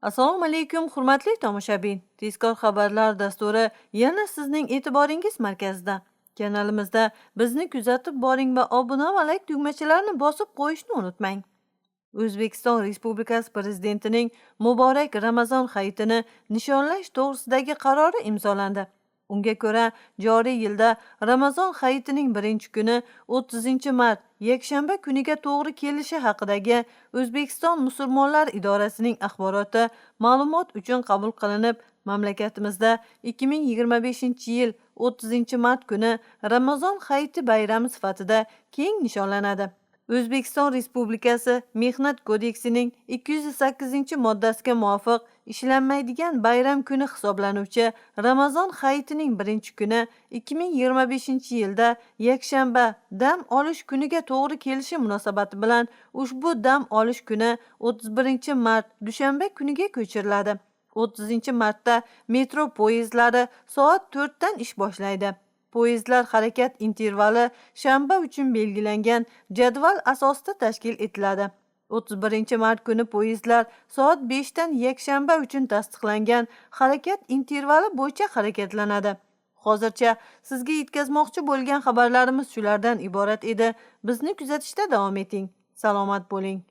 Assalomu alaykum, hurmatli tomoshabin. Tezkor xabarlar dasturi yana sizning e'tiboringiz markazida. Kanalimizda bizni kuzatib boring va obuna va like tugmachalarini bosib qo'yishni unutmang. O'zbekiston Respublikasi Prezidentining Muborak Ramazon hayitini nishonlash to'g'risidagi qarori imzolandi. Unga ko'ra, joriy yilda Ramazon hayitining birinchi kuni 30-mart yakshanba kuniga to'g'ri kelishi haqidagi O'zbekiston musulmonlar idorasining axboroti ma'lumot uchun qabul qilinib, mamlakatimizda 2025-yil 30-mart kuni Ramazon hayiti bayrami sifatida keng nishonlanadi. O'zbekiston Respublikasi Mehnat kodeksining 208-moddasiga muvofiq ishlanmaydigan bayram kuni hisoblanuvchi Ramazon hayitining birinchi kuni 2025-yilda yakshanba dam olish kuniga to'g'ri kelishi munosabati bilan ushbu dam olish kuni 31-mart dushanba kuniga ko'chiriladi. 30-martda metro poyezdlari soat 4 dan ish boshlaydi. Poyezdlar harakat intervali shanba uchun belgilangan jadval asosida tashkil etiladi. 31-mart kuni poyezdlar soat 5 dan yakshanba uchun tasdiqlangan harakat intervali bo'yicha harakatlanadi. Hozircha sizga yetkazmoqchi bo'lgan xabarlarimiz shulardan iborat edi. Bizni kuzatishda davom eting. Salomat bo'ling.